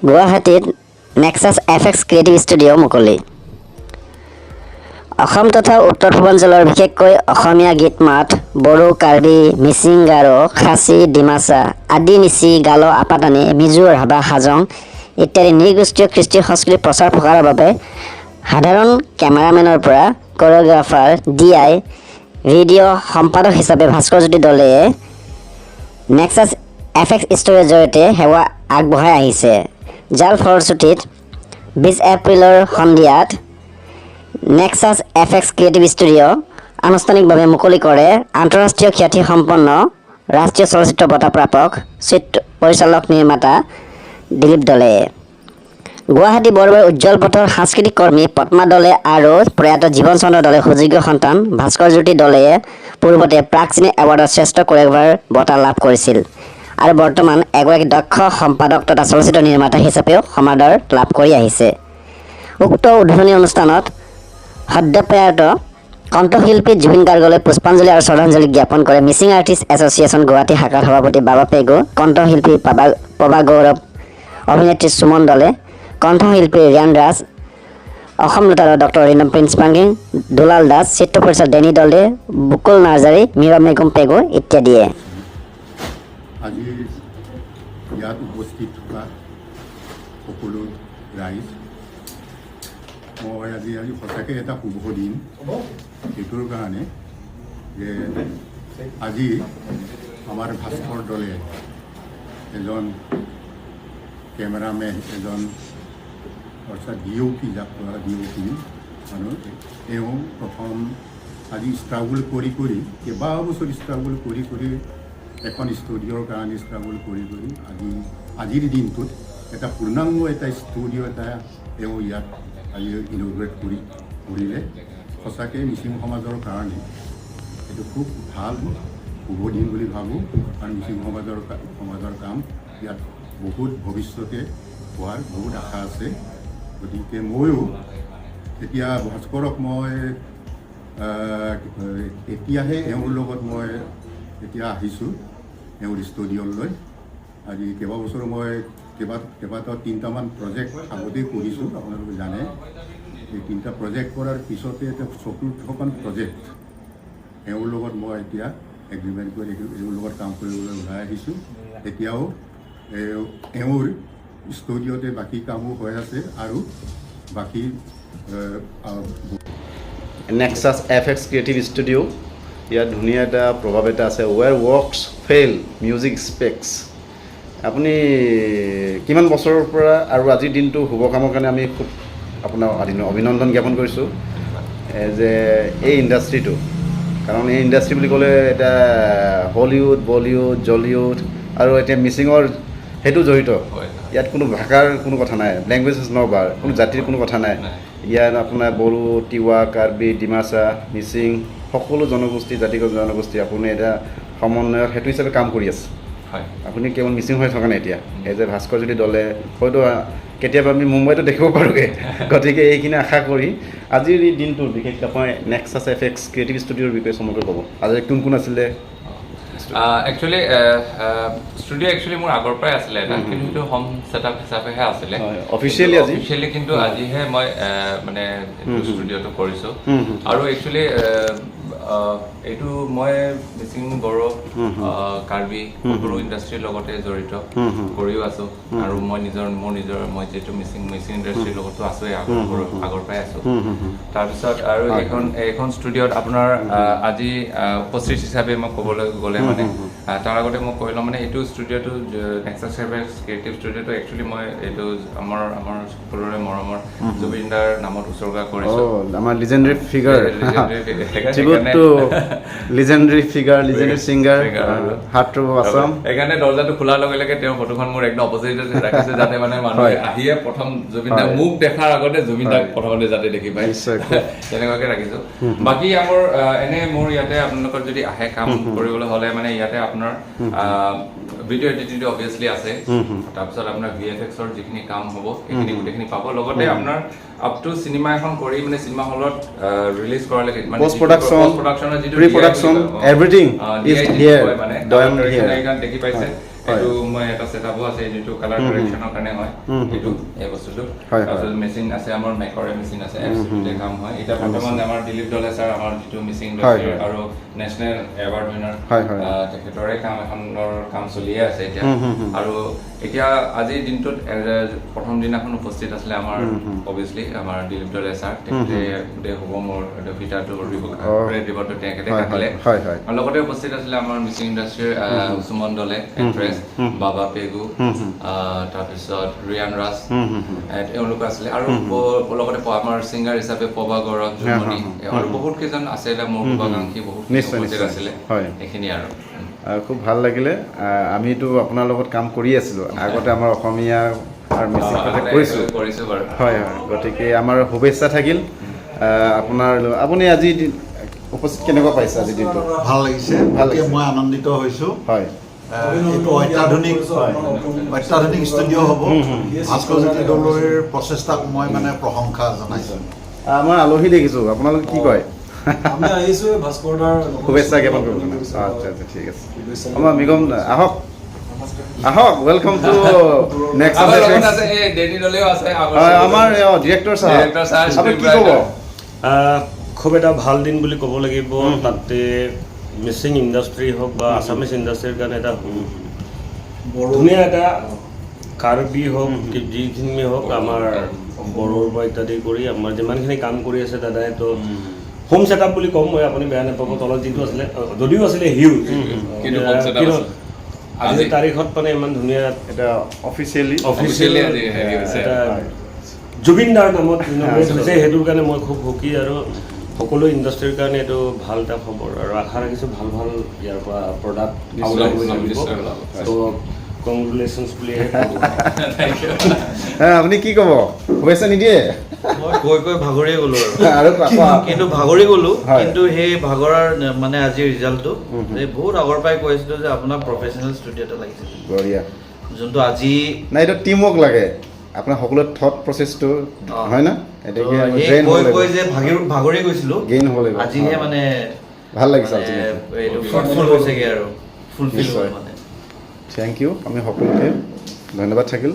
গুৱাহাটীত nexus FX creative studio' মুকলি। অসম তথা উত্তৰ পূৰ্বাঞ্চলৰ বিশেষকৈ অসমীয়া গীত মাত, বড়ো, কাৰ্বি, মিচিং, গাৰো, খাচী, ডিমাচা আদি নিচি, গালো, আপাতানি, মিজো, ৰাভা, হাজং ইত্যাদি নৃগোষ্ঠীয় কৃষ্টি সংস্কৃতিৰ প্ৰচাৰ প্ৰসাৰৰ বাবে সাধাৰণ কেমেৰামেনৰ পৰা কোৰিঅ'গ্ৰাফাৰ, DI, ভিডিঅ' সম্পাদক হিচাপে ভাস্কৰজ্যোতি দলেয়ে নেক্সাছ এফএক্স ষ্টুডিঅ'ৰ জৰিয়তে সেৱা আগবঢ়াই আহিছে, যাৰ ফলশ্ৰুতিত 20 এপ্ৰিলৰ সন্ধিয়াত নেক্সাছ এফএক্স ক্ৰিয়েটিভ ষ্টুডিঅ' আনুষ্ঠানিকভাৱে মুকলি কৰে আন্তঃৰাষ্ট্ৰীয় খ্যাতিসম্পন্ন ৰাষ্ট্ৰীয় চলচ্চিত্ৰ বঁটা প্ৰাপক চিত্ৰ পৰিচালক নিৰ্মাতা দিলীপ দলেয়ে। গুৱাহাটী বৰবাৰ উজ্জ্বল পথৰ সাংস্কৃতিক কৰ্মী পদ্মা দলে আৰু প্ৰয়াত জীৱন চন্দ্ৰ দলে সুযোগ্য সন্তান ভাস্কৰজ্যোতি দলেয়ে পূৰ্বতে প্ৰাক চিনে এৱাৰ্ডৰ শ্ৰেষ্ঠ কোৰিঅ'গ্ৰাফাৰ বঁটা লাভ কৰিছিল আৰু বৰ্তমান এগৰাকী দক্ষ সম্পাদক তথা চলচ্চিত্ৰ নিৰ্মাতা হিচাপেও সমাদৰ লাভ কৰি আহিছে। উক্ত উদ্বোধনী অনুষ্ঠানত সদ্যপ্ৰয়াত কণ্ঠশিল্পী জুবিন গাৰ্গলৈ পুষ্পাঞ্জলি আৰু শ্ৰদ্ধাঞ্জলি জ্ঞাপন কৰে মিচিং আৰ্টিষ্ট এছ'চিয়েশ্যন গুৱাহাটী শাখাৰ সভাপতি বাবা পেগু, কণ্ঠশিল্পী প্ৰভা গৌৰৱ, অভিনেত্ৰী সুমন দলে, কণ্ঠশিল্পী ৰিয়ান ৰাজ, অসম লতাৰ ডক্টৰ ৰিনম প্ৰিন্স পাংগিং, দুলাল দাস, চিত্ৰ পৰিচালক ডেনি দলে, বুকুল নাৰ্জাৰী, মীৰা মেগুম পেগু ইত্যাদিয়ে। আজি ইয়াত উপস্থিত থকা সকলো ৰাইজ, মই আজি সঁচাকৈ এটা শুভ দিন সেইটোৰ কাৰণে যে আজি আমাৰ ভাস্কৰ দলে এজন কেমেৰামেন, এজন অৰ্থাৎ DOP মানুহ, তেওঁ প্ৰথম আজি ষ্ট্ৰাগল কৰি কেইবা বছৰ ষ্ট্ৰাগল কৰি এখন ষ্টুডিঅ'ৰ কাৰণে ষ্ট্ৰাগল কৰি আজিৰ দিনটোত এটা পূৰ্ণাংগ এটা ষ্টুডিঅ' এটা তেওঁ ইয়াত আজি ইনগ্ৰেট কৰিলে। সঁচাকৈ মিচিং সমাজৰ কাৰণে এইটো খুব ভাল শুভ দিন বুলি ভাবোঁ, কাৰণ মিচিং সমাজৰ কাম ইয়াত বহুত ভৱিষ্যতে হোৱাৰ বহুত আশা আছে। গতিকে ময়ো এতিয়া ভাস্কৰক মই এতিয়াহে এওঁৰ লগত মই এতিয়া আহিছোঁ এওঁৰ ষ্টুডিঅ'লৈ। আজি কেইবাবছৰো মই কেইবাটাও 3টামান প্ৰজেক্ট আগতেই কৰিছোঁ, আপোনালোকে জানে। এই 3টা প্ৰজেক্ট কৰাৰ পিছতে এতিয়া 4খন প্ৰজেক্ট এওঁৰ লগত মই এতিয়া এগ্ৰিমেণ্ট কৰি এওঁৰ লগত কাম কৰিবলৈ ওলাই আহিছোঁ। এতিয়াও এওঁৰ ষ্টুডিঅ'তে বাকী কামো হৈ আছে আৰু বাকী নেক্সাছ এফএক্স ক্ৰিয়েটিভ ষ্টুডিঅ' ইয়াত ধুনীয়া এটা প্ৰভাৱ এটা আছে, ৱেৰ ৱৰ্কছ ফেইল মিউজিক স্পেক্স। আপুনি কিমান বছৰৰ পৰা আৰু আজিৰ দিনটো শুভ কামৰ কাৰণে আমি খুব আপোনাক অভিনন্দন জ্ঞাপন কৰিছোঁ যে এই ইণ্ডাষ্ট্ৰিটো, কাৰণ এই ইণ্ডাষ্ট্ৰি বুলি ক'লে এতিয়া হলিউড, বলিউড, জলিউড আৰু এতিয়া মিচিঙৰ সেইটো জড়িত। ইয়াত কোনো ভাষাৰ কোনো কথা নাই, লেংগুৱেজ ইজ ন বাৰ, কোনো জাতিৰ কোনো কথা নাই। ইয়াত আপোনাৰ বড়ো, তিৱা, কাৰ্বি, ডিমাচা, মিচিং সকলো জনগোষ্ঠী, জাতিগত জনগোষ্ঠী আপুনি এতিয়া সমন্বয়ত সেইটো হিচাপে কাম কৰি আছে। আপুনি কেৱল মিচিং হৈ থকা নাই এতিয়া, এই যে ভাস্কৰজ্যোতি দলে হয়তো কেতিয়াবা আমি মুম্বাইতো দেখিব পাৰোঁগৈ। গতিকে এইখিনি আশা কৰি আজিৰ এই দিনটো বিশেষকৈ মই নেক্সাছ এফএক্স ক্ৰিয়েটিভ ষ্টুডিঅ'ৰ বিষয়ে চমুকৈ ক'ব। আজি কোন আছিলে? ষ্টুডিঅ' মোৰ আগৰ পৰাই আছিলে এটা, কিন্তু সেইটো হোম ছেটআপ হিচাপেহে আছিলে অফিচিয়েলি, কিন্তু আজিহে মই মানে ষ্টুডিঅ'টো কৰিছোঁ। আৰু একচুৱেলি এইটো মই মিচিং, বড়ো, কাৰ্বি সকলো ইণ্ডাষ্ট্ৰীৰ লগতে জড়িত কৰিও আছোঁ। আৰু মই মই যিহেতু মিচিং ইণ্ডাষ্ট্ৰীৰ লগতো আছোঁৱেই, আগৰ পৰাই আছোঁ। তাৰপিছত আৰু এইখন ষ্টুডিঅ'ত আপোনাৰ আজি উপস্থিত হিচাপে মই ক'বলৈ গ'লে মানে তাৰ আগতে মই কৈ লওঁ মানে এইটো ষ্টুডিঅ'টো নেক্সাছ এফএক্স ক্ৰিয়েটিভ ষ্টুডিঅ'টো একচুৱেলি মই এইটো আমাৰ সকলোৰে মৰমৰ জুবিন দাৰ নামত উৎসৰ্গা কৰিছোঁ। আমাৰ legendary figure, legendary singer heartthrob of Assam. সেইকাৰণে দৰ্জাটো খোলাৰ লগে লগে তেওঁৰ ফটোখন মোৰ একদম অপজিটত ৰাখিছে, যাতে মানে মানুহে আহিয়ে প্ৰথম জুবিন দাক মোক দেখাৰ আগতে জুবিন দাক প্ৰথমতে যাতে দেখি পায়, তেনেকুৱাকৈ ৰাখিছোঁ। বাকী মোৰ মোৰ ইয়াতে আপোনালোকৰ যদি আহে কাম কৰিবলৈ হ'লে মানে ইয়াতে আপোনাৰ ভিডিঅ' এডিটিংটো অভিয়াছলি আছে, তাৰপিছত আপোনাৰ VFXৰ যিখিনি কাম হ'ব সেইখিনি গোটেইখিনি পাব। লগতে আপোনাৰ আপ টু চিনেমা এখন কৰি মানে চিনেমা হলত ৰিলিজ কৰালৈকে মানে পোষ্ট প্ৰডাকশ্যনৰ যিটো প্ৰি প্ৰডাকশ্যন এভৰিথিং ইজ হিয়াৰ। মানে দেখি পাইছে সেইটো মই এটা ছেটআপো আছে যিটো কালাৰ কাৰেকশ্যনৰ কাৰণে হয় এইটো এই বস্তুটো তাৰপিছত মেচিন আছে আমাৰ মেকৰে মেচিন আছে এফচিতে কাম হয় এতিয়া বৰ্তমান আমাৰ দিলীপ দলে ছাৰ আমাৰ যিটো মিচিং ইণ্ডাষ্ট্ৰি আৰু নেশ্যনেল এৱাৰ্ড উইনাৰ তেখেতৰে কাম এখনৰ কাম চলিয়ে আছে এতিয়া আৰু এতিয়া আজিৰ দিনটোত প্ৰথম দিনাখন উপস্থিত আছিলে আমাৰ অভিয়াছলি আমাৰ দিলীপ দলে ছাৰ তেখেতে গোটেই শুভমৰ ফিটাটো দিবটো তেখেতে কাটিলে আৰু লগতে উপস্থিত আছিলে আমাৰ মিচিং ইণ্ডাষ্ট্ৰিৰ সুমন দলে এক্ট্ৰেছ বাবা পেগু তাৰপিছত ৰিয়ান ৰাজ এওঁলোক আছিলে আৰু লগতে আমাৰ ছিংগাৰ হিচাপে পবা গৌৰৱ জুমনি আৰু বহুত কেইজন আছিলে মোৰ শুভাকাংক্ষী বহুত উপস্থিত আছিলে এইখিনি আৰু খুব ভাল লাগিলে আমিতো আপোনাৰ লগত কাম কৰি আছিলোঁ আগতে আমাৰ অসমীয়া আৰু মিচিং কথা কৰিছোঁ বাৰু হয় গতিকে আমাৰ শুভেচ্ছা থাকিল আপোনাৰ আপুনি আজি উপস্থিত কেনেকুৱা পাইছে আজি দিনটো ভাল লাগিছে মই আনন্দিত হৈছোঁ হয় এইটো অত্যাধুনিক ষ্টুডিঅ' হ'ব ভাস্কৰজ্যোতি দলৈৰ প্ৰচেষ্টাক মই মানে প্ৰশংসা জনাইছোঁ আমাৰ আলহী দেখিছোঁ আপোনালোকে কি কয় আমি আহিছোঁ ভাস্কৰদাৰ শুভেচ্ছা জ্ঞাপন কৰিব আচ্ছা আচ্ছা ঠিক আছে আমাৰ মিগম আহক আহক ৱেলকাম টু নেক্সট আমাৰ ডিৰেক্টৰ ছাৰ আপুনি কি ক'ব খুব এটা ভাল দিন বুলি ক'ব লাগিব তাতে মিচিং ইণ্ডাষ্ট্ৰি হওক বা আছামিজ ইণ্ডাষ্ট্ৰিৰ কাৰণে এটা ধুনীয়া এটা কাৰ্বি হওক যিখিনি হওক আমাৰ বড়োৰ পৰা ইত্যাদি কৰি আমাৰ যিমানখিনি কাম কৰি আছে দাদাই তো হোম ছেটআপ বুলি ক'ম মই আপুনি বেয়া নাপাব তলত যিটো আছিলে যদিও আছিলে হিউজ আজিৰ তাৰিখত মানে ইমান ধুনীয়া এটা অফিচিয়েলি এটা জুবিন দাৰ নামত হৈছে সেইটোৰ কাৰণে মই খুব সুখী আৰু সকলো ইণ্ডাষ্ট্ৰিৰ কাৰণে এইটো ভাল এটা খবৰ আৰু আশা ৰাখিছোঁ ভাল ভাল ইয়াৰ পৰা প্ৰডাক্ট ত' কংগ্ৰেচুলেশ্যনছ বুলি আপুনি কি ক'ব শুভেচ্ছা নিদিয়ে মই কৈ ভাগৰিয়ে গ'লো আৰু কিন্তু ভাগৰি গ'লো কিন্তু সেই ভাগৰাৰ মানে আজিৰ ৰিজাল্টটো বহুত আগৰ পৰাই কৈ আছিলোঁ যে আপোনাৰ প্ৰফেচনেল ষ্টুডিঅ' এটা লাগিছিল বঢ়িয়া যোনটো আজি নাই এইটো টিম ৱৰ্ক লাগে আপোনাৰ সকলো থট প্ৰচেছটো হয় না কৈ যে ভাগৰি গৈছিলোঁ গেইন হ'ব লাগিব আজিহে মানে ভাল লাগিছে এইটো ফ্ৰুটফুল হৈছেগৈ আৰু ফুলফিল হ'ল মানে থেংক ইউ আমি সকলোকে ধন্যবাদ থাকিল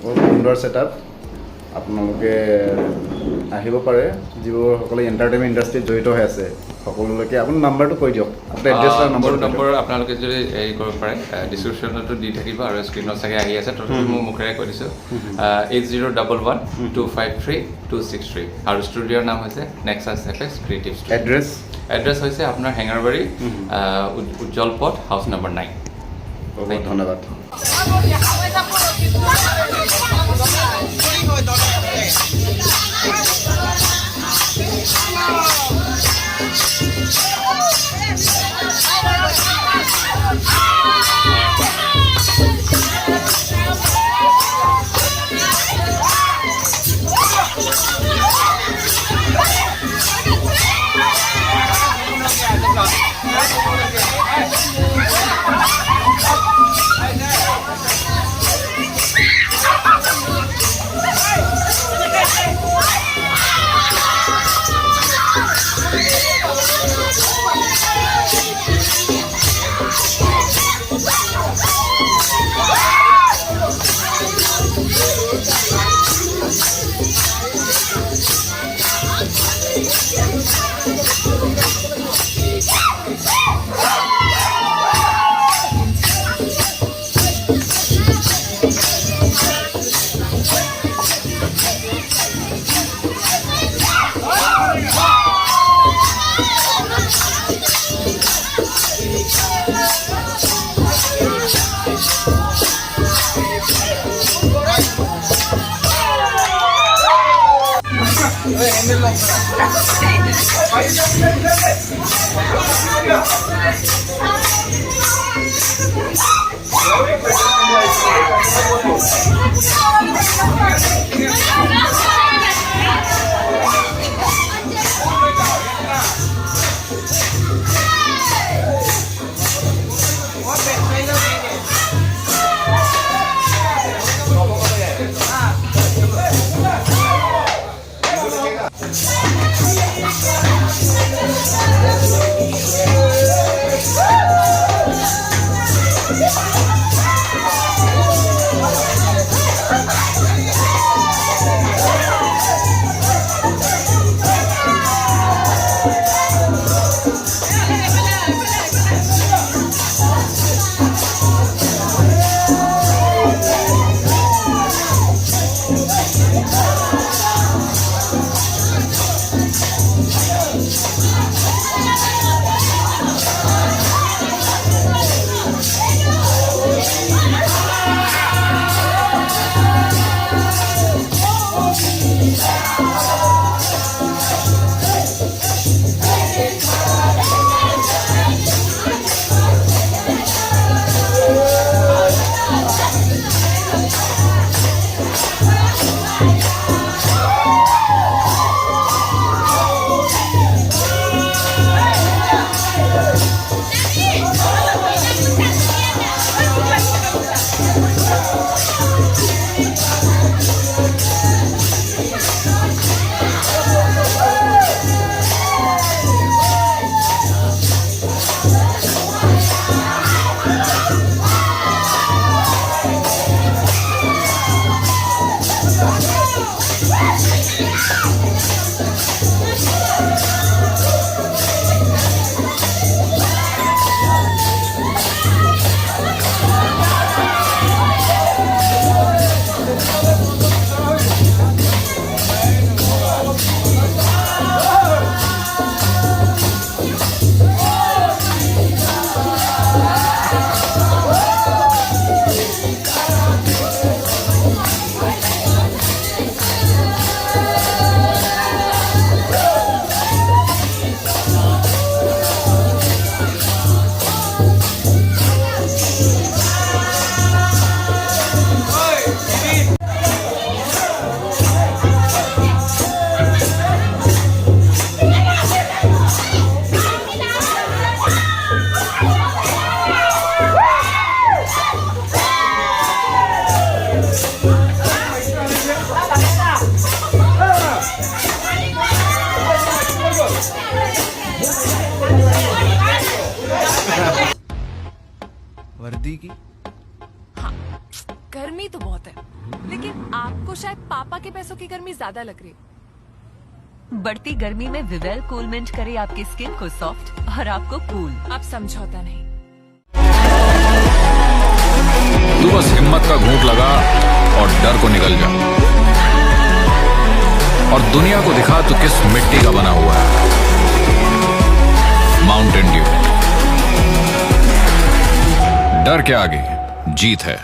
বহুত সুন্দৰ ছেটআপ আপোনালোকে আহিব পাৰে যিবোৰ সকলো এণ্টাৰটেইনমেণ্ট ইণ্ডাষ্ট্ৰীত জড়িত হৈ আছে সকলোলৈকে আপোনাৰ নাম্বাৰটো কৈ দিয়ক আপোনাৰ এড্ৰেছ নম্বৰ আপোনালোকে যদি হেৰি কৰিব পাৰে ডিছক্ৰিপশ্যনতো দি থাকিব আৰু স্ক্ৰীণত চাগে আহি আছে তথাপি মই মুখেৰে কৈ দিছোঁ 8011253263 আৰু ষ্টুডিঅ'ৰ নাম হৈছে nexus FX creative studio' address হৈছে আপোনাৰ হেঙাৰবাৰী উজ্জ্বল পথ হাউচ নম্বৰ 9 বহুত ধন্যবাদ Yeah. वर्दी की हाँ, गर्मी तो बहुत है, लेकिन आपको शायद पापा के पैसों की गर्मी ज्यादा लग रही है। बढ़ती गर्मी में विवेल कूलमेंट करे आपकी स्किन को सॉफ्ट और आपको कूल। आप समझौता नहीं। तू बस हिम्मत का घूंट लगा और डर को निकल जा और दुनिया को दिखा तू किस मिट्टी का बना हुआ है। माउंटेन ड्यू, डर के आगे जीत है।